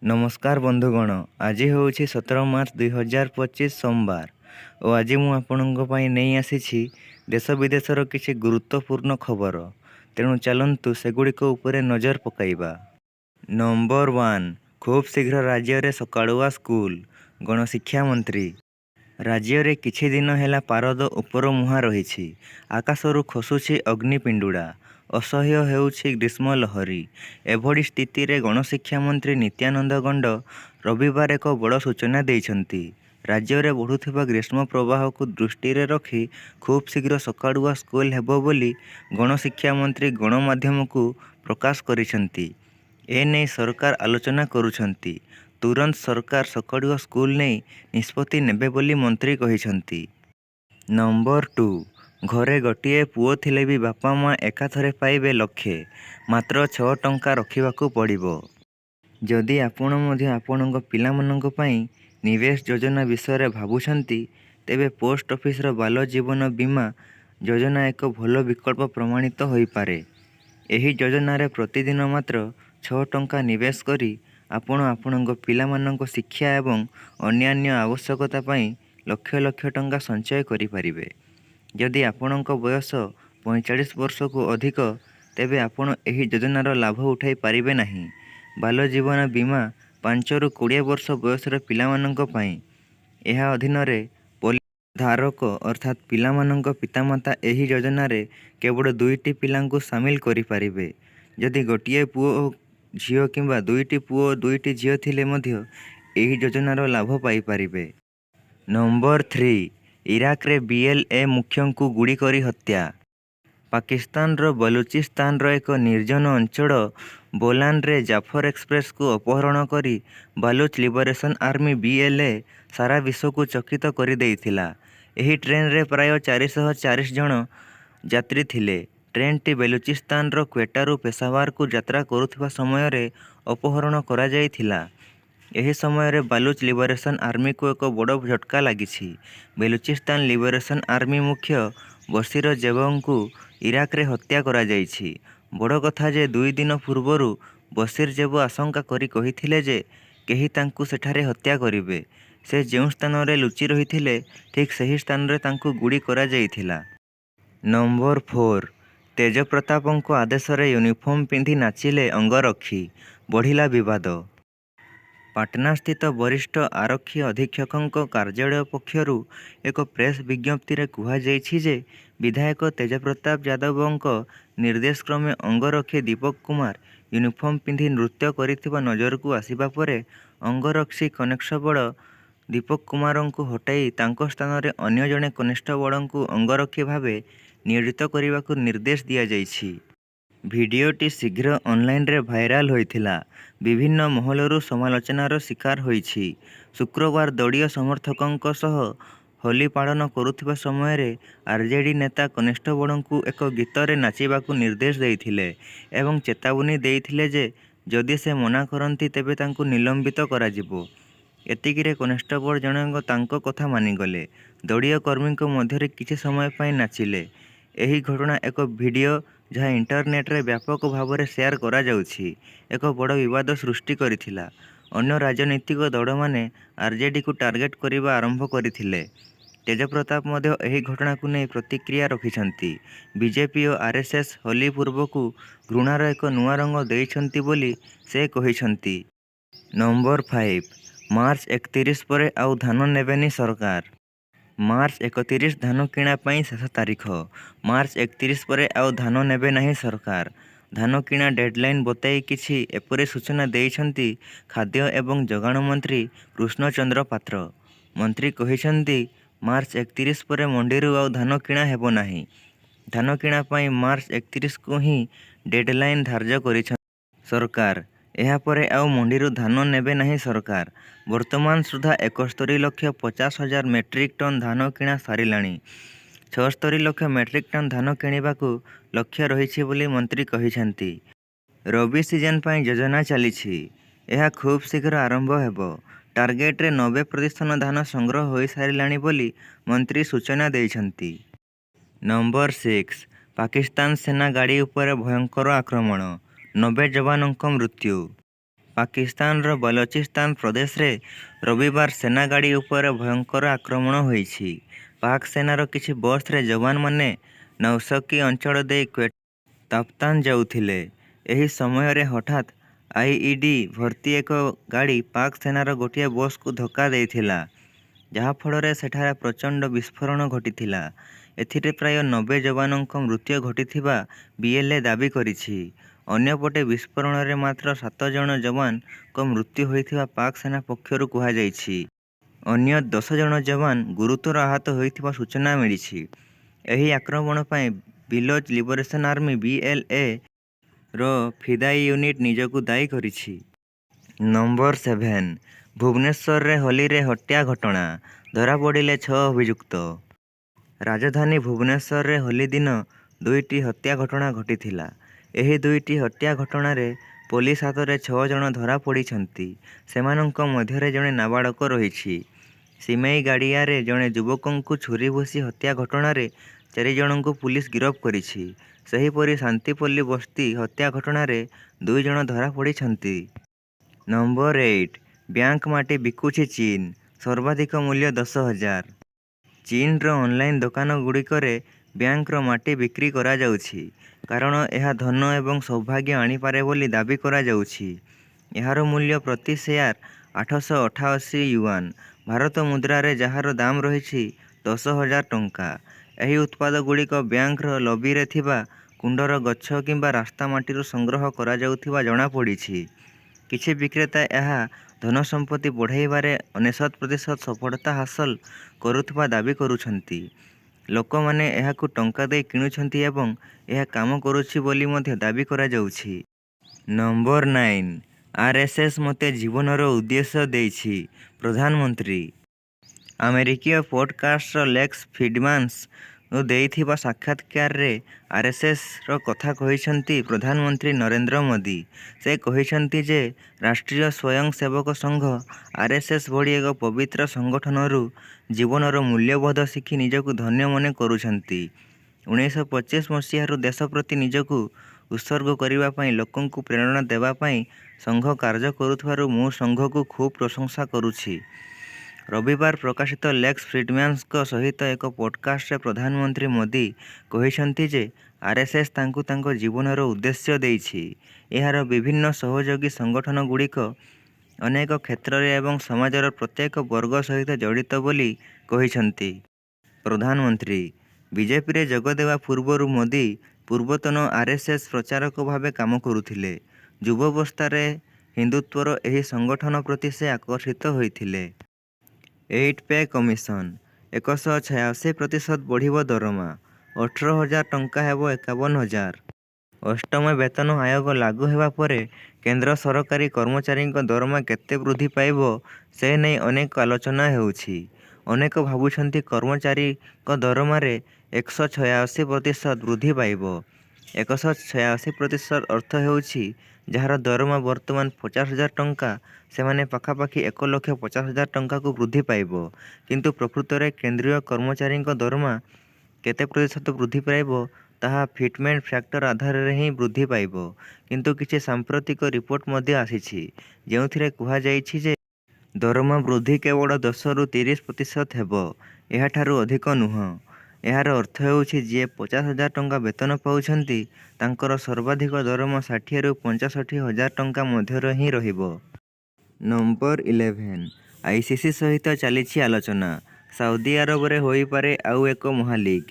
नमस्कार बंधुगण। आज हूँ 17 मार्च 2025 सोमवार और आज मुझे नहीं आसी देश विदेशर किसी गुरुत्वपूर्ण खबर। तेणु चलतु सेगुड़िक उपरे नजर पकाइबा। नंबर 1, खूब शीघ्र राज्य में सकालुआ स्कूल। गणशिक्षा मंत्री राज्य में किछि दिन है पारद उपर मुहा रही। आकाशरू खसुची अग्निपिंडुड़ा। असह्य होउछि ग्रीष्म लहरी। एभली स्थिति रे गणशिक्षा मंत्री नित्यानंद गंड रविवार एक बड़ सूचना देइछन्ति। राज्य में बढ़ुथिबा ग्रीष्म प्रवाह को दृष्टि रे रखी खूब शीघ्र सकालुआ स्कूल हेबो बोली गणशिक्षा मंत्री गणमाध्यम को प्रकाश करिसन्ति। एने सरकार आलोचना करुछन्ति। तुरंत सरकार सकालुआ स्कूल नहीं निष्पत्ति नेबे बोली मंत्री कहिसन्ति। नंबर 2, घरे गोटे पुओ थिले भी बापा माँ एकाथरे पाइबे लक्षे, मात्र 6 टंका रखिबाकू पड़िबो। जदि आपण मध्य आपणक पिलामानंक पई निवेश योजना विषय भावुछन्ति तेबे पोस्ट ऑफिस रो बाल जीवन बीमा योजना एक भल विकल्प प्रमाणित होई पारे। एही योजना रे प्रतिदिन मात्र 6 टंका निवेश करी आपण आपणक पिलामानंक शिक्षा एवं अन्यान्य आवश्यकता पई लक्ष लक्ष टंका संचय करि परिबे। जदि आपणक बयस 45 वर्ष को अधिक तेबे आपण एही योजनार लाभ उठाई पारिबे नाही। बाल जीवन बीमा 5 ରୁ 20 वर्ष बयसर पिलामानंक पई। एहा अधीन रे धारक अर्थात पिलामानंक पितामाता एही योजना रे केवल 2टी पिलांकु सामिल करि पारिबे। जदि गोटिए पुओ झियो किंबा 2टी पुओ 2टी झियो थिले मध्य एही योजनार लाभ पाई पारिबे। नंबर 3, इराक रे बीएलए मुख्य को गुड़ी करी हत्या। पाकिस्तान रो बलूचिस्तान रो एक निर्जन अंचल बोलान रे जाफर एक्सप्रेस को अपहरण करी बालूच लिबरेशन आर्मी बीएलए सारा विश्व को चकित कर देइथिला। एही ट्रेन रे प्राय 440 जन यात्री थिले। ट्रेन टी बेलूचिस्तान रो क्वेटारू पेशावर को यात्रा करुथिबा समय रे अपहरण करा जाइथिला। एही समय रे बालूच लिबरेशन आर्मी को एक बड़ झटका लागिछि। बेलूचिस्तान लिबरेशन आर्मी मुख्य बशीर जेबों को इराक रे हत्या करा जाइछि। बड़ कथा जे 2 दिन पूर्वरु बशीर जेबो आशंका करी कहिथिले जे केही तांकु सेठारे हत्या करिवे। से जेउ स्थान रे लुचि रहिथिले ठीक सही स्थान रे तांकु गुड़ी करा जाइथिला। नंबर 4, तेजप्रतापंको आदेश रे यूनिफॉर्म पिंधि नाचिले अंगरक्षी, बढ़िला विवाद। पाटना स्थित वरिष्ठ आरक्षी अधीक्षकों कार्यालय पक्षरु एक प्रेस विज्ञप्ति रे कुहा जाइछि जे विधायक तेजप्रताप यादवों निर्देश क्रमे अंगरक्षी दीपक कुमार यूनिफॉर्म पिंधि नृत्य करिथिबा नजर को आसिबा परे अंगरक्षी कनेस्टेबल दीपक कुमार को हटाई तांको स्थान रे अन्य जणे कनेस्टेबल को अंगरक्षी भावे नियोजित करने निर्देश दिया जाइछि। भिडियोटी शीघ्र ऑनलाइन रे भाइराल होइथिला। विभिन्न महलरू समालोचनार शिकार होइछि। शुक्रवार दलीय समर्थकों सह होली पालन करुथिबा समय रे आरजेडी नेता कनेस्टेबल को एक गीत रे नाचिबाकू निर्देश देइथिले एवं चेतावनी देइथिले जे जदि से मना करंती तेबे तांकू निलंबित कराजिबो। एतिकिरे कनेस्टेबल जणक तांको कथा मानिगले। दलीय कर्मी मध्य किछि समय पाई नाचिले। एही घटना एक वीडियो जहाँ इंटरनेट रे व्यापक भाव में शेयर करा जाउछि एक बड़ विवाद सृष्टि करिथिला। अन्य राजनीतिक दल माने आरजेडी को टार्गेट करिबा आरंभ करिथिले। तेजप्रताप मध्य एही घटना को नहीं प्रतिक्रिया रखिछन्ति। बीजेपी और आरएसएस होली पूर्व को घृणार एक नुआ रंग देइछन्ति बोली से कहिछन्ति। नंबर 5, मार्च 31 पर आउ धान नेबेनी सरकार। मार्च 31 धान किणा पाई शेष तारीख। मार्च 31 पर आउ धान नेबे नाही सरकार। धान किणा डेडलाइन बताई किछि एपरि सूचना देइछन्ति खाद्य एवं जोगाण मंत्री कृष्णचंद्र पात्र। मंत्री कहिछन्ति मार्च 31 पर मंडीरू आउ धान किणा हेबो नाही। धान किणा पाई मार्च 31 को ही डेडलाइन धार्य करिछन्ति सरकार। एहा परे आउ मंडीरू धान नेबे नाही सरकार। वर्तमान सुधा 71,50,000 मेट्रिक टन धान किणा सारिलाणी। 76 लाख मेट्रिक टन धान किणिबाकू लक्ष्य रहिछि बोली मंत्री कहिछन्ति। रबी सीजन पाई योजना चलिछि। एहा खूब शीघ्र आरंभ हेबो। टार्गेट रे 90% धान संग्रह होई सारिलाणी बोली मंत्री सूचना देइछन्ति। नंबर 6, पाकिस्तान सेना गाड़ी उपर भयंकर आक्रमण, 90 जवानों मृत्यु। ପାକିସ୍ତାନର ବଲୋଚିସ୍ତାନ ପ୍ରଦେଶରେ ରବିବାର ସେନା ଗାଡ଼ି ଉପରେ ଭୟଙ୍କର ଆକ୍ରମଣ ହୋଇଛି। ପାକ୍ ସେନାର କିଛି ବସ୍ରେ ଯବାନମାନେ ନୌଶକି ଅଞ୍ଚଳ ଦେଇ କ୍ୱେଟା ତାପ୍ତାନ ଯାଉଥିଲେ। ଏହି ସମୟରେ ହଠାତ୍ ଆଇଇଡି ଭର୍ତ୍ତି ଏକ ଗାଡ଼ି ପାକ୍ ସେନାର ଗୋଟିଏ ବସ୍କୁ ଧକ୍କା ଦେଇଥିଲା, ଯାହାଫଳରେ ସେଠାରେ ପ୍ରଚଣ୍ଡ ବିସ୍ଫୋରଣ ଘଟିଥିଲା। ଏଥିରେ ପ୍ରାୟ 90 ଯବାନଙ୍କ ମୃତ୍ୟୁ ଘଟିଥିବା ବିଏଲ୍ଏ ଦାବି କରିଛି। ଅନ୍ୟପଟେ ବିସ୍ଫୋରଣରେ ମାତ୍ର 7 ଜଣ ଯବାନଙ୍କ ମୃତ୍ୟୁ ହୋଇଥିବା ପାକ୍ ସେନା ପକ୍ଷରୁ କୁହାଯାଇଛି। ଅନ୍ୟ 10 ଜଣ ଯବାନ ଗୁରୁତର ଆହତ ହୋଇଥିବା ସୂଚନା ମିଳିଛି। ଏହି ଆକ୍ରମଣ ପାଇଁ ବିଲୋଚ୍ ଲିବରେସନ୍ ଆର୍ମି BLA-ର ଫିଦାଇ ୟୁନିଟ୍ ନିଜକୁ ଦାୟୀ କରିଛି। ନମ୍ବର 7 ଭୁବନେଶ୍ୱରରେ ହୋଲିରେ ହତ୍ୟା ଘଟଣା, ଧରାପଡ଼ିଲେ 6 ଅଭିଯୁକ୍ତ। ରାଜଧାନୀ ଭୁବନେଶ୍ୱରରେ ହୋଲି ଦିନ 2ଟି ହତ୍ୟା ଘଟଣା ଘଟିଥିଲା। ଏହି 2ଟି ହତ୍ୟା ଘଟଣାରେ ପୋଲିସ ହାତରେ 6 ଜଣ ଧରାପଡ଼ିଛନ୍ତି। ସେମାନଙ୍କ ମଧ୍ୟରେ ଜଣେ ନାବାଳକ ରହିଛି। ସିମେଇ ଗାଡ଼ିଆରେ ଜଣେ ଯୁବକଙ୍କୁ ଛୁରୀ ଭୁଷି ହତ୍ୟା ଘଟଣାରେ 4 ଜଣଙ୍କୁ ପୁଲିସ ଗିରଫ କରିଛି। ସେହିପରି ଶାନ୍ତିପଲ୍ଲୀ ବସ୍ତି ହତ୍ୟା ଘଟଣାରେ 2 ଜଣ ଧରାପଡ଼ିଛନ୍ତି। ନମ୍ବର 8 ବ୍ୟାଙ୍କ ମାଟି ବିକୁଛି ଚୀନ, ସର୍ବାଧିକ ମୂଲ୍ୟ 10,000। ଚୀନର ଅନଲାଇନ୍ ଦୋକାନଗୁଡ଼ିକରେ ବ୍ୟାଙ୍କର ମାଟି ବିକ୍ରି କରାଯାଉଛି, କାରଣ ଏହା ଧନ ଏବଂ ସୌଭାଗ୍ୟ ଆଣିପାରେ ବୋଲି ଦାବି କରାଯାଉଛି। ଏହାର ମୂଲ୍ୟ ପ୍ରତି ସେୟାର 888 ୟୁଆନ୍, ଭାରତ ମୁଦ୍ରାରେ ଯାହାର ଦାମ ରହିଛି 10,000 ଟଙ୍କା। ଏହି ଉତ୍ପାଦଗୁଡ଼ିକ ବ୍ୟାଙ୍କର ଲବିରେ ଥିବା କୁଣ୍ଡର ଗଛ କିମ୍ବା ରାସ୍ତା ମାଟିରୁ ସଂଗ୍ରହ କରାଯାଉଥିବା ଜଣାପଡ଼ିଛି। କିଛି ବିକ୍ରେତା ଏହା ଧନସମ୍ପତ୍ତି ବଢ଼ାଇବାରେ 99% ସଫଳତା ହାସଲ କରୁଥିବା ଦାବି କରୁଛନ୍ତି। ଲୋକମାନେ ଏହାକୁ ଟଙ୍କା ଦେଇ କିଣୁଛନ୍ତି ଏବଂ ଏହା କାମ କରୁଛି ବୋଲି ମଧ୍ୟ ଦାବି କରାଯାଉଛି। ନମ୍ବର 9 RSS ମୋତେ ଜୀବନର ଉଦ୍ଦେଶ୍ୟ ଦେଇଛି, ପ୍ରଧାନମନ୍ତ୍ରୀ। ଆମେରିକୀୟ ପଡକାଷ୍ଟର ଲେକ୍ସ ଫ୍ରିଡମାନ୍ସ ଦେଇଥିବା ସାକ୍ଷାତକାରରେ RSSର କଥା କହିଛନ୍ତି ପ୍ରଧାନମନ୍ତ୍ରୀ ନରେନ୍ଦ୍ର ମୋଦି। ସେ କହିଛନ୍ତି ଯେ ରାଷ୍ଟ୍ରୀୟ ସ୍ୱୟଂସେବକ ସଂଘ RSS ଭଳି ଏକ ପବିତ୍ର ସଂଗଠନରୁ ଜୀବନର ମୂଲ୍ୟବୋଧ ଶିଖି ନିଜକୁ ଧନ୍ୟ ମନେ କରୁଛନ୍ତି। 1925 ମସିହାରୁ ଦେଶ ପ୍ରତି ନିଜକୁ ଉତ୍ସର୍ଗ କରିବା ପାଇଁ ଲୋକଙ୍କୁ ପ୍ରେରଣା ଦେବା ପାଇଁ ସଂଘ କାର୍ଯ୍ୟ କରୁଥିବାରୁ ମୁଁ ସଂଘକୁ ଖୁବ୍ ପ୍ରଶଂସା କରୁଛି। ରବିବାର ପ୍ରକାଶିତ ଲେକ୍ସ ଫ୍ରିଡମ୍ୟାନ୍ଙ୍କ ସହିତ ଏକ ପଡକାଷ୍ଟରେ ପ୍ରଧାନମନ୍ତ୍ରୀ ମୋଦି କହିଛନ୍ତି ଯେ RSS ତାଙ୍କୁ ତାଙ୍କ ଜୀବନର ଉଦ୍ଦେଶ୍ୟ ଦେଇଛି। ଏହାର ବିଭିନ୍ନ ସହଯୋଗୀ ସଂଗଠନଗୁଡ଼ିକ ଅନେକ କ୍ଷେତ୍ରରେ ଏବଂ ସମାଜର ପ୍ରତ୍ୟେକ ବର୍ଗ ସହିତ ଜଡ଼ିତ ବୋଲି କହିଛନ୍ତି। ପ୍ରଧାନମନ୍ତ୍ରୀ ବିଜେପିରେ ଯୋଗ ଦେବା ପୂର୍ବରୁ ମୋଦି ପୂର୍ବତନ RSS ପ୍ରଚାରକ ଭାବେ କାମ କରୁଥିଲେ। ଯୁବାବସ୍ଥାରେ ହିନ୍ଦୁତ୍ୱର ଏହି ସଂଗଠନ ପ୍ରତି ସେ ଆକର୍ଷିତ ହୋଇଥିଲେ। 8 ପେ କମିଶନ 186% ବଢ଼ିବ ଦରମା, 18,000 ଟଙ୍କା ହେବ 51,000। ଅଷ୍ଟମ ବେତନ ଆୟୋଗ ଲାଗୁ ହେବା ପରେ କେନ୍ଦ୍ର ସରକାରୀ କର୍ମଚାରୀଙ୍କ ଦରମା କେତେ ବୃଦ୍ଧି ପାଇବ ସେ ନେଇ ଅନେକ ଆଲୋଚନା ହେଉଛି। ଅନେକ ଭାବୁଛନ୍ତି କର୍ମଚାରୀଙ୍କ ଦରମାରେ 186% ବୃଦ୍ଧି ପାଇବ। 186% ଅର୍ଥ ହେଉଛି ଯାହାର ଦରମା ବର୍ତ୍ତମାନ 50,000 ଟଙ୍କା, ସେମାନେ ପାଖାପାଖି 1,50,000 ଟଙ୍କାକୁ ବୃଦ୍ଧି ପାଇବ। କିନ୍ତୁ ପ୍ରକୃତରେ କେନ୍ଦ୍ରୀୟ କର୍ମଚାରୀଙ୍କ ଦରମା କେତେ ପ୍ରତିଶତ ବୃଦ୍ଧି ପାଇବ ତାହା ଫିଟମେଣ୍ଟ ଫ୍ୟାକ୍ଟର ଆଧାରରେ ହିଁ ବୃଦ୍ଧି ପାଇବ। କିନ୍ତୁ କିଛି ସାମ୍ପ୍ରତିକ ରିପୋର୍ଟ ମଧ୍ୟ ଆସିଛି, ଯେଉଁଥିରେ କୁହାଯାଇଛି ଯେ ଦରମା ବୃଦ୍ଧି କେବଳ 10ରୁ 30% ହେବ, ଏହାଠାରୁ ଅଧିକ ନୁହେଁ। ଏହାର ଅର୍ଥ ହେଉଛି ଯିଏ 50,000 ଟଙ୍କା ବେତନ ପାଉଛନ୍ତି ତାଙ୍କର ସର୍ବାଧିକ ଦରମା 60ରୁ 65,000 ଟଙ୍କା ମଧ୍ୟରେ ହିଁ ରହିବ। ନମ୍ବର 11 ICC ସହିତ ଚାଲିଛି ଆଲୋଚନା, ସାଉଦି ଆରବରେ ହୋଇପାରେ ଆଉ ଏକ ମହାଲିଗ୍।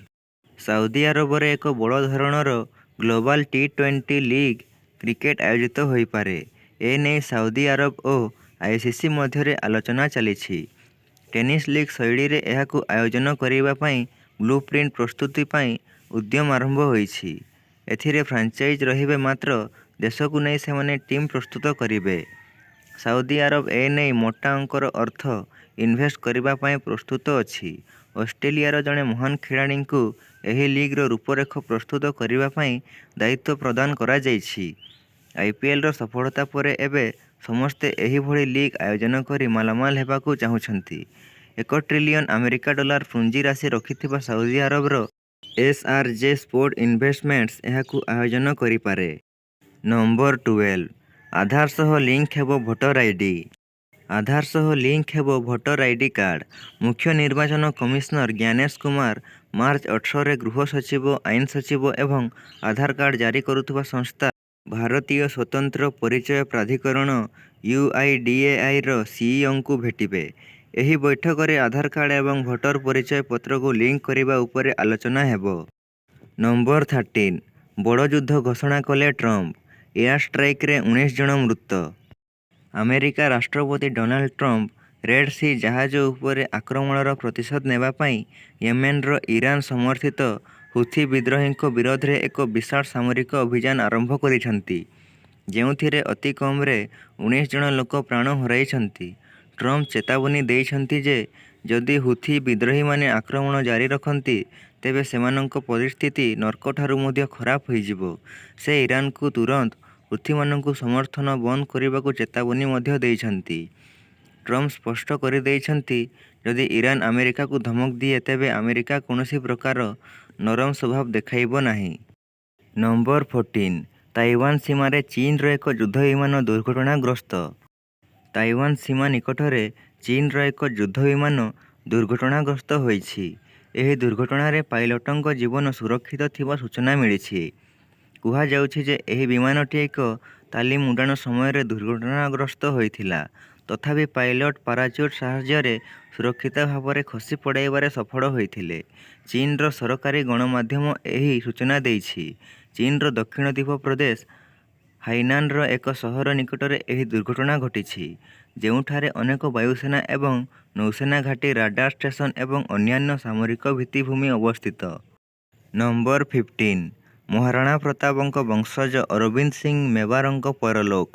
ସାଉଦି ଆରବରେ ଏକ ବଡ଼ ଧରଣର ଗ୍ଲୋବାଲ T20 ଲିଗ୍ କ୍ରିକେଟ ଆୟୋଜିତ ହୋଇପାରେ। ଏ ନେଇ ସାଉଦି ଆରବ ଓ ICC ମଧ୍ୟରେ ଆଲୋଚନା ଚାଲିଛି। ଟେନିସ୍ ଲିଗ୍ ଶୈଳୀରେ ଏହାକୁ ଆୟୋଜନ କରିବା ପାଇଁ ବ୍ଲୁପ୍ରିଣ୍ଟ ପ୍ରସ୍ତୁତି ପାଇଁ ଉଦ୍ୟମ ଆରମ୍ଭ ହୋଇଛି। ଏଥିରେ ଫ୍ରାଞ୍ଚାଇଜ ରହିବେ, ମାତ୍ର ଦେଶକୁ ନେଇ ସେମାନେ ଟିମ୍ ପ୍ରସ୍ତୁତ କରିବେ। ସାଉଦି ଆରବ ଏ ନେଇ ମୋଟା ଅଙ୍କର ଅର୍ଥ ଇନଭେଷ୍ଟ କରିବା ପାଇଁ ପ୍ରସ୍ତୁତ ଅଛି। ଅଷ୍ଟ୍ରେଲିଆର ଜଣେ ମହାନ ଖେଳାଳିଙ୍କୁ ଏହି ଲିଗ୍ର ରୂପରେଖ ପ୍ରସ୍ତୁତ କରିବା ପାଇଁ ଦାୟିତ୍ୱ ପ୍ରଦାନ କରାଯାଇଛି। IPLର ସଫଳତା ପରେ ଏବେ ସମସ୍ତେ ଏହିଭଳି ଲିଗ୍ ଆୟୋଜନ କରି ମାଲାମାଲ ହେବାକୁ ଚାହୁଁଛନ୍ତି। 1 ଟ୍ରିଲିୟନ ଆମେରିକା ଡଲାର ପୁଞ୍ଜି ରାଶି ରଖିଥିବା ସାଉଦି ଆରବର SRJ ସ୍ପୋର୍ଟ ଇନଭେଷ୍ଟମେଣ୍ଟସ୍ ଏହାକୁ ଆୟୋଜନ କରିପାରେ। ନମ୍ବର 12 ଆଧାର ସହ ଲିଙ୍କ ହେବ ଭୋଟର ଆଇଡି। ଆଧାର ସହ ଲିଙ୍କ ହେବ ଭୋଟର ଆଇଡି କାର୍ଡ଼। ମୁଖ୍ୟ ନିର୍ବାଚନ କମିଶନର ଜ୍ଞାନେଶ କୁମାର ମାର୍ଚ୍ଚ 18ରେ ଗୃହ ସଚିବ, ଆଇନ ସଚିବ ଏବଂ ଆଧାର କାର୍ଡ଼ ଜାରି କରୁଥିବା ସଂସ୍ଥା ଭାରତୀୟ ସ୍ୱତନ୍ତ୍ର ପରିଚୟ ପ୍ରାଧିକରଣ UIDAIର ସିଇଓଙ୍କୁ ଭେଟିବେ। ଏହି ବୈଠକରେ ଆଧାର କାର୍ଡ଼ ଏବଂ ଭୋଟର ପରିଚୟ ପତ୍ରକୁ ଲିଙ୍କ କରିବା ଉପରେ ଆଲୋଚନା ହେବ। ନମ୍ବର 13 ବଡ଼ ଯୁଦ୍ଧ ଘୋଷଣା କଲେ ଟ୍ରମ୍ପ। ଏୟାର ଷ୍ଟ୍ରାଇକ୍ରେ 19 ଜଣ ମୃତ। ଆମେରିକା ରାଷ୍ଟ୍ରପତି ଡୋନାଲ୍ଡ ଟ୍ରମ୍ପ ରେଡ୍ ସି ଜାହାଜ ଉପରେ ଆକ୍ରମଣର ପ୍ରତିଶୋଧ ନେବା ପାଇଁ ୟେମେନ୍ର ଇରାନ ସମର୍ଥିତ ହୁଥି ବିଦ୍ରୋହୀଙ୍କ ବିରୋଧରେ ଏକ ବିଶାଳ ସାମରିକ ଅଭିଯାନ ଆରମ୍ଭ କରିଛନ୍ତି, ଯେଉଁଥିରେ ଅତି କମ୍ରେ 19 ଜଣ ଲୋକ ପ୍ରାଣ ହରାଇଛନ୍ତି। ଟ୍ରମ୍ପ ଚେତାବନୀ ଦେଇଛନ୍ତି ଯେ ଯଦି ହୁଥି ବିଦ୍ରୋହୀମାନେ ଆକ୍ରମଣ ଜାରି ରଖନ୍ତି ତେବେ ସେମାନଙ୍କ ପରିସ୍ଥିତି ନର୍କଠାରୁ ମଧ୍ୟ ଖରାପ ହୋଇଯିବ। ସେ ଇରାନକୁ ତୁରନ୍ତ ହୁଥିମାନଙ୍କୁ ସମର୍ଥନ ବନ୍ଦ କରିବାକୁ ଚେତାବନୀ ମଧ୍ୟ ଦେଇଛନ୍ତି। ଟ୍ରମ୍ପ ସ୍ପଷ୍ଟ କରିଦେଇଛନ୍ତି, ଯଦି ଇରାନ ଆମେରିକାକୁ ଧମକ ଦିଏ ତେବେ ଆମେରିକା କୌଣସି ପ୍ରକାର ନରମ ସ୍ୱଭାବ ଦେଖାଇବ ନାହିଁ। ନମ୍ବର 14 ତାଇୱାନ ସୀମାରେ ଚୀନର ଏକ ଯୁଦ୍ଧ ବିମାନ ଦୁର୍ଘଟଣାଗ୍ରସ୍ତ। ତାଇୱାନ ସୀମା ନିକଟରେ ଚୀନର ଏକ ଯୁଦ୍ଧ ବିମାନ ଦୁର୍ଘଟଣାଗ୍ରସ୍ତ ହୋଇଛି। ଏହି ଦୁର୍ଘଟଣାରେ ପାଇଲଟଙ୍କ ଜୀବନ ସୁରକ୍ଷିତ ଥିବା ସୂଚନା ମିଳିଛି। କୁହାଯାଉଛି ଯେ ଏହି ବିମାନଟି ଏକ ତାଲିମ ଉଡ଼ାଣ ସମୟରେ ଦୁର୍ଘଟଣାଗ୍ରସ୍ତ ହୋଇଥିଲା। ତଥାପି ପାଇଲଟ ପାରାଚ୍ୟୁଟ ସାହାଯ୍ୟରେ ସୁରକ୍ଷିତ ଭାବରେ ଖସି ପଡ଼ାଇବାରେ ସଫଳ ହୋଇଥିଲେ। ଚୀନର ସରକାରୀ ଗଣମାଧ୍ୟମ ଏହି ସୂଚନା ଦେଇଛି। ଚୀନର ଦକ୍ଷିଣ ଦ୍ୱୀପ ପ୍ରଦେଶ ହାଇନାନର ଏକ ସହର ନିକଟରେ ଏହି ଦୁର୍ଘଟଣା ଘଟିଛି, ଯେଉଁଠାରେ ଅନେକ ବାୟୁସେନା ଏବଂ ନୌସେନା ଘାଟି, ରାଡାର ଷ୍ଟେସନ ଏବଂ ଅନ୍ୟାନ୍ୟ ସାମରିକ ଭିତ୍ତିଭୂମି ଅବସ୍ଥିତ। ନମ୍ବର 15 ମହାରାଣା ପ୍ରତାପଙ୍କ ବଂଶଜ ଅରବିନ୍ଦ ସିଂ ମେବାରଙ୍କ ପରଲୋକ।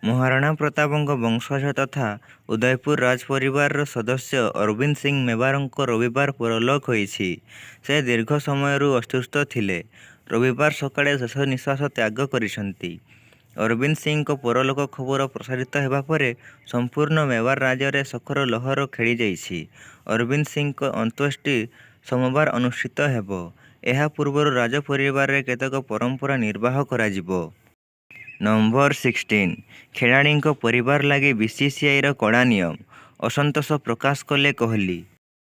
ମହାରାଣା ପ୍ରତାପଙ୍କ ବଂଶଜ ତଥା ଉଦୟପୁର ରାଜପରିବାରର ସଦସ୍ୟ ଅରବିନ୍ଦ ସିଂ ମେବାରଙ୍କ ରବିବାର ପରଲୋକ ହୋଇଛି। ସେ ଦୀର୍ଘ ସମୟରୁ ଅସୁସ୍ଥ ଥିଲେ। ରବିବାର ସକାଳେ ଶେଷ ନିଶ୍ୱାସ ତ୍ୟାଗ କରିଛନ୍ତି। ଅରବିନ୍ଦ ସିଂଙ୍କ ପରଲୋକ ଖବର ପ୍ରସାରିତ ହେବା ପରେ ସମ୍ପୂର୍ଣ୍ଣ ମେବାର ରାଜ୍ୟରେ ଶୋକର ଲହର ଖେଳିଯାଇଛି। ଅରବିନ୍ଦ ସିଂଙ୍କ ଅନ୍ତ୍ୟେଷ୍ଟି ସୋମବାର ଅନୁଷ୍ଠିତ ହେବ। ଏହା ପୂର୍ବରୁ ରାଜପରିବାରରେ କେତେକ ପରମ୍ପରା ନିର୍ବାହ କରାଯିବ। ନମ୍ବର 16 ଖେଳାଳିଙ୍କ ପରିବାର ଲାଗି BCCIର କଡ଼ା ନିୟମ, ଅସନ୍ତୋଷ ପ୍ରକାଶ କଲେ କୋହଲି।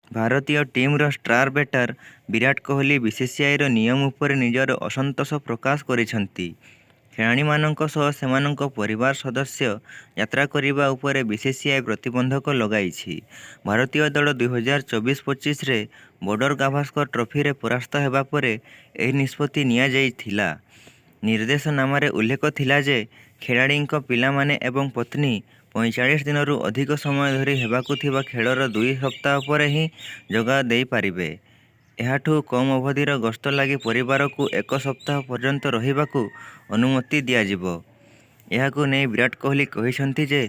ଭାରତୀୟ ଟିମ୍ର ଷ୍ଟାର ବ୍ୟାଟର ବିରାଟ କୋହଲି BCCIର ନିୟମ ଉପରେ ନିଜର ଅସନ୍ତୋଷ ପ୍ରକାଶ କରିଛନ୍ତି। ଖେଳାଳିମାନଙ୍କ ସହ ସେମାନଙ୍କ ପରିବାର ସଦସ୍ୟ ଯାତ୍ରା କରିବା ଉପରେ BCCI ପ୍ରତିବନ୍ଧକ ଲଗାଇଛି। ଭାରତୀୟ ଦଳ 2024-25ରେ ବର୍ଡର ଗାଭାସ୍କର ଟ୍ରଫିରେ ପରାସ୍ତ ହେବା ପରେ ଏହି ନିଷ୍ପତ୍ତି ନିଆଯାଇଥିଲା। ନିର୍ଦ୍ଦେଶନାମାରେ ଉଲ୍ଲେଖ ଥିଲା ଯେ ଖେଳାଳିଙ୍କ ପିଲାମାନେ ଏବଂ ପତ୍ନୀ 45 ଦିନରୁ ଅଧିକ ସମୟ ଧରି ହେବାକୁ ଥିବା ଖେଳର 2 ସପ୍ତାହ ପରେ ହିଁ ଯୋଗ ଦେଇପାରିବେ। ଏହାଠୁ କମ୍ ଅବଧିର ଗସ୍ତ ଲାଗି ପରିବାରକୁ 1 ସପ୍ତାହ ପର୍ଯ୍ୟନ୍ତ ରହିବାକୁ ଅନୁମତି ଦିଆଯିବ। ଏହାକୁ ନେଇ ବିରାଟ କୋହଲି କହିଛନ୍ତି ଯେ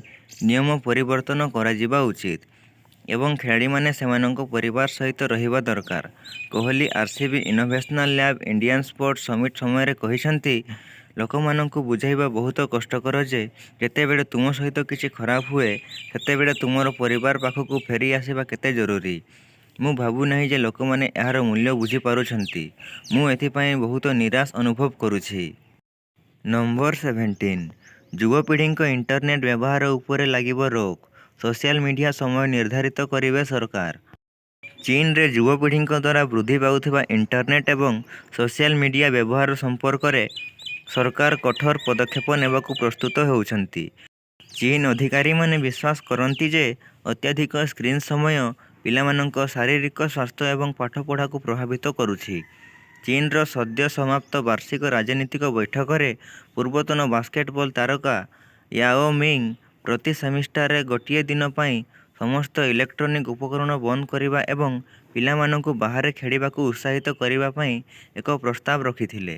ନିୟମ ପରିବର୍ତ୍ତନ କରାଯିବା ଉଚିତ ଏବଂ ଖେଳାଳିମାନେ ସେମାନଙ୍କ ପରିବାର ସହିତ ରହିବା ଦରକାର। Kohli RCB innovational lab Indian Sports Summit ସମୟରେ କହିଛନ୍ତି, ଲୋକମାନଙ୍କୁ ବୁଝାଇବା ବହୁତ କଷ୍ଟକର ଯେ ଯେତେବେଳେ ତୁମ ସହିତ କିଛି ଖରାପ ହୁଏ ସେତେବେଳେ ତୁମର ପରିବାର ପାଖକୁ ଫେରି ଆସିବା କେତେ ଜରୁରୀ। ମୁଁ ଭାବୁନାହିଁ ଯେ ଲୋକମାନେ ଏହାର ମୂଲ୍ୟ ବୁଝିପାରୁଛନ୍ତି। ମୁଁ ଏଥିପାଇଁ ବହୁତ ନିରାଶ ଅନୁଭବ କରୁଛି। ନମ୍ବର 17 ଯୁବପିଢ଼ିଙ୍କ ଇଣ୍ଟରନେଟ୍ ବ୍ୟବହାର ଉପରେ ଲାଗିବ ରୋକ, ସୋସିଆଲ ମିଡିଆ ସମୟ ନିର୍ଦ୍ଧାରିତ କରିବେ ସରକାର। ଚୀନରେ ଯୁବପିଢ଼ିଙ୍କ ଦ୍ୱାରା ବୃଦ୍ଧି ପାଉଥିବା ଇଣ୍ଟରନେଟ୍ ଏବଂ ସୋସିଆଲ ମିଡିଆ ବ୍ୟବହାର ସମ୍ପର୍କରେ ସରକାର କଠୋର ପଦକ୍ଷେପ ନେବାକୁ ପ୍ରସ୍ତୁତ ହେଉଛନ୍ତି। ଚୀନ ଅଧିକାରୀମାନେ ବିଶ୍ୱାସ କରନ୍ତି ଯେ ଅତ୍ୟଧିକ ସ୍କ୍ରିନ୍ ସମୟ ପିଲାମାନଙ୍କ ଶାରୀରିକ ସ୍ୱାସ୍ଥ୍ୟ ଏବଂ ପାଠପଢ଼ାକୁ ପ୍ରଭାବିତ କରୁଛି। ଚୀନର ସଦ୍ୟ ସମାପ୍ତ ବାର୍ଷିକ ରାଜନୈତିକ ବୈଠକରେ ପୂର୍ବତନ ବାସ୍କେଟବଲ ତାରକା ୟାଓ ମିଙ୍ଗ ପ୍ରତି ସେମିଷ୍ଟାରରେ ଗୋଟିଏ ଦିନ ପାଇଁ ସମସ୍ତ ଇଲେକ୍ଟ୍ରୋନିକ୍ ଉପକରଣ ବନ୍ଦ କରିବା ଏବଂ ପିଲାମାନଙ୍କୁ ବାହାରେ ଖେଳିବାକୁ ଉତ୍ସାହିତ କରିବା ପାଇଁ ଏକ ପ୍ରସ୍ତାବ ରଖିଥିଲେ।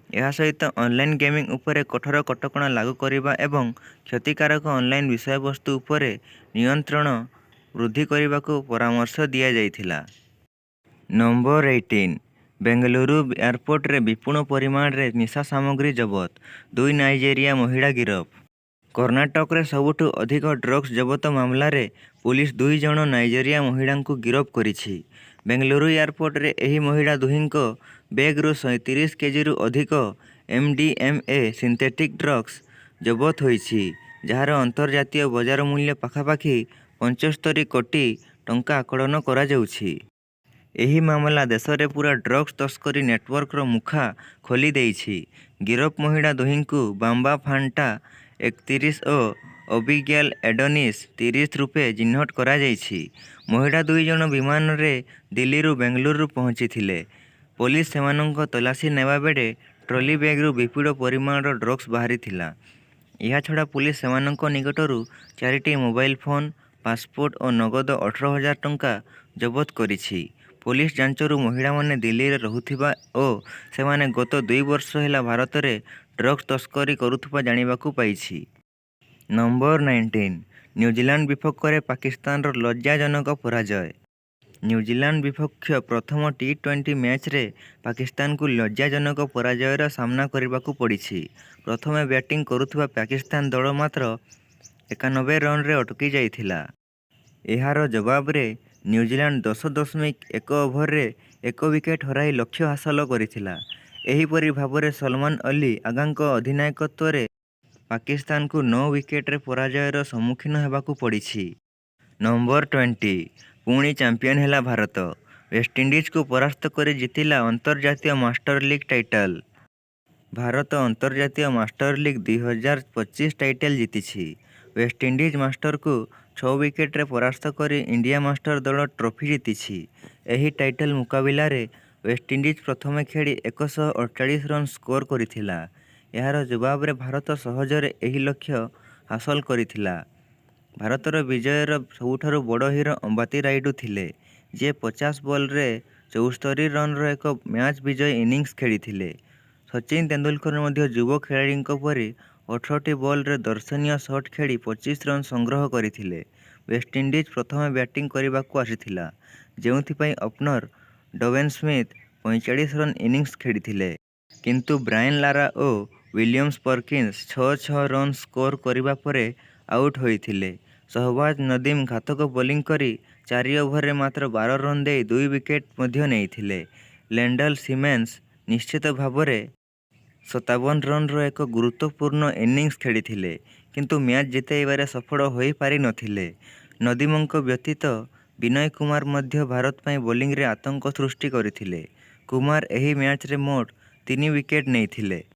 ଏହା ସହିତ ଅନଲାଇନ୍ ଗେମିଂ ଉପରେ କଠୋର କଟକଣା ଲାଗୁ କରିବା ଏବଂ କ୍ଷତିକାରକ ଅନଲାଇନ୍ ବିଷୟବସ୍ତୁ ଉପରେ ନିୟନ୍ତ୍ରଣ ବୃଦ୍ଧି କରିବାକୁ ପରାମର୍ଶ ଦିଆଯାଇଥିଲା। ନମ୍ବର 18 ବେଙ୍ଗାଲୁରୁ ଏୟାରପୋର୍ଟରେ ବିପୁଳ ପରିମାଣରେ ନିଶା ସାମଗ୍ରୀ ଜବତ, 2 ନାଇଜେରିଆ ମହିଳା ଗିରଫ। କର୍ଣ୍ଣାଟକରେ ସବୁଠୁ ଅଧିକ ଡ୍ରଗ୍ସ ଜବତ ମାମଲାରେ ପୁଲିସ 2 ଜଣ ନାଇଜେରିଆ ମହିଳାଙ୍କୁ ଗିରଫ କରିଛି। ବେଙ୍ଗାଲୁରୁ ଏୟାରପୋର୍ଟରେ ଏହି ମହିଳା ଦୁହିଁଙ୍କ ବ୍ୟାଗ୍ରୁ 37 କେଜିରୁ ଅଧିକ MDMA ସିନ୍ଥେଟିକ୍ ଡ୍ରଗ୍ସ ଜବତ ହୋଇଛି, ଯାହାର ଅନ୍ତର୍ଜାତୀୟ ବଜାର ମୂଲ୍ୟ ପାଖାପାଖି 75 କୋଟି ଟଙ୍କା ଆକଳନ କରାଯାଉଛି। ଏହି ମାମଲା ଦେଶରେ ପୂରା ଡ୍ରଗ୍ସ ତସ୍କରୀ ନେଟୱାର୍କର ମୁଖା ଖୋଲି ଦେଇଛି। ଗିରଫ ମହିଳା ଦୁହିଁଙ୍କୁ ବାମ୍ବା ଫାଣ୍ଟା 31 ଓ ଅବିଗ୍ୟାଲ ଏଡୋନିସ୍ 30 ରୂପେ ଚିହ୍ନଟ କରାଯାଇଛି। ମହିଳା ଦୁଇଜଣ ବିମାନରେ ଦିଲ୍ଲୀରୁ ବେଙ୍ଗାଲୁରୁ ପହଞ୍ଚିଥିଲେ। ପୋଲିସ ସେମାନଙ୍କ ତଲାସି ନେବାବେଳେ ଟ୍ରଲି ବ୍ୟାଗରୁ ବିପୁଳ ପରିମାଣର ଡ୍ରଗ୍ସ ବାହାରିଥିଲା। ଏହାଛଡ଼ା ପୋଲିସ ସେମାନଙ୍କ ନିକଟରୁ 4ଟି ମୋବାଇଲ ଫୋନ, ପାସପୋର୍ଟ ଓ ନଗଦ 18,000 ଟଙ୍କା ଜବତ କରିଛି। ପୋଲିସ ଯାଞ୍ଚରୁ ମହିଳାମାନେ ଦିଲ୍ଲୀରେ ରହୁଥିବା ଓ ସେମାନେ ଗତ 2 ବର୍ଷ ହେଲା ଭାରତରେ ଡ୍ରଗ୍ସ ତସ୍କରୀ କରୁଥିବା ଜାଣିବାକୁ ପାଇଛି। ନମ୍ବର 19 ନ୍ୟୁଜିଲାଣ୍ଡ ବିପକ୍ଷରେ ପାକିସ୍ତାନର ଲଜ୍ଜାଜନକ ପରାଜୟ। ନ୍ୟୁଜିଲାଣ୍ଡ ବିପକ୍ଷ ପ୍ରଥମ ଟି-20 ମ୍ୟାଚରେ ପାକିସ୍ତାନକୁ ଲଜ୍ଜାଜନକ ପରାଜୟର ସାମ୍ନା କରିବାକୁ ପଡ଼ିଛି। ପ୍ରଥମେ ବ୍ୟାଟିଂ କରୁଥିବା ପାକିସ୍ତାନ ଦଳ ମାତ୍ର 91 ରନରେ ଅଟକି ଯାଇଥିଲା। ଏହାର ଜବାବରେ ନ୍ୟୁଜିଲାଣ୍ଡ 10.1 ଓଭରରେ 1 ୱିକେଟ୍ ହରାଇ ଲକ୍ଷ୍ୟ ହାସଲ କରିଥିଲା। ଏହିପରି ଭାବରେ ସଲମାନ ଅଲି ଆଗାଙ୍କ ଅଧିନାୟକତ୍ୱରେ ପାକିସ୍ତାନକୁ 9 ୱିକେଟରେ ପରାଜୟର ସମ୍ମୁଖୀନ ହେବାକୁ ପଡ଼ିଛି। ନମ୍ବର 20 ପୁଣି ଚାମ୍ପିୟନ ହେଲା ଭାରତ। ୱେଷ୍ଟଇଣ୍ଡିଜକୁ ପରାସ୍ତ କରି ଜିତିଲା ଅନ୍ତର୍ଜାତୀୟ ମାଷ୍ଟର ଲିଗ୍ ଟାଇଟଲ। ଭାରତ ଅନ୍ତର୍ଜାତୀୟ ମାଷ୍ଟର ଲିଗ୍ 2025 ଟାଇଟଲ ଜିତିଛି। ୱେଷ୍ଟଇଣ୍ଡିଜ ମାଷ୍ଟରକୁ 6 ୱିକେଟରେ ପରାସ୍ତ କରି ଇଣ୍ଡିଆ ମାଷ୍ଟର ଦଳ ଟ୍ରଫି ଜିତିଛି। ଏହି ଟାଇଟଲ ମୁକାବିଲାରେ ୱେଷ୍ଟଇଣ୍ଡିଜ ପ୍ରଥମେ ଖେଳି 148 ରନ୍ ସ୍କୋର କରିଥିଲା। ଏହାର ଜବାବରେ ଭାରତ ସହଜରେ ଏହି ଲକ୍ଷ୍ୟ ହାସଲ କରିଥିଲା। ଭାରତର ବିଜୟର ସବୁଠାରୁ ବଡ଼ ହିରୋ ଅମ୍ବାତି ରାୟୁଡୁ ଥିଲେ, ଯିଏ 50 ବଲରେ 74 ରନର ଏକ ମ୍ୟାଚ୍ ବିଜୟୀ ଇନିଂସ ଖେଳିଥିଲେ। ସଚିନ ତେନ୍ଦୁଲକର ମଧ୍ୟ ଯୁବ ଖେଳାଳିଙ୍କ ପରି 18ଟି ବଲରେ ଦର୍ଶନୀୟ ସଟ୍ ଖେଳି 25 ରନ୍ ସଂଗ୍ରହ କରିଥିଲେ। ୱେଷ୍ଟଇଣ୍ଡିଜ ପ୍ରଥମେ ବ୍ୟାଟିଂ କରିବାକୁ ଆସିଥିଲା, ଯେଉଁଥିପାଇଁ ଓପନର ଡୱେନ୍ ସ୍ମିଥ 45 ରନ୍ ଇନିଂସ ଖେଳିଥିଲେ। କିନ୍ତୁ ବ୍ରାଏନ୍ ଲାରା ଓ ୱିଲିୟମ ପରକିନ୍ସ 6 ରନ୍ ସ୍କୋର କରିବା ପରେ ଆଉଟ୍ ହୋଇଥିଲେ। ସହବାଜ ନଦୀମ ଘାତକ ବୋଲିଂ କରି 4 ଓଭରରେ ମାତ୍ର 12 ରନ୍ ଦେଇ 2 ୱିକେଟ୍ ମଧ୍ୟ ନେଇଥିଲେ। ଲେଣ୍ଡଲ ସିମନ୍ସ ନିଶ୍ଚିତ ଭାବରେ 57 ରନ୍ର ଏକ ଗୁରୁତ୍ୱପୂର୍ଣ୍ଣ ଇନିଂସ ଖେଳିଥିଲେ, କିନ୍ତୁ ମ୍ୟାଚ୍ ଜିତାଇବାରେ ସଫଳ ହୋଇପାରିନଥିଲେ। ନଦୀମଙ୍କ ବ୍ୟତୀତ ବିନୟ କୁମାର ମଧ୍ୟ ଭାରତ ପାଇଁ ବୋଲିଂରେ ଆତଙ୍କ ସୃଷ୍ଟି କରିଥିଲେ। କୁମାର ଏହି ମ୍ୟାଚରେ ମୋଟ 3 ୱିକେଟ୍ ନେଇଥିଲେ।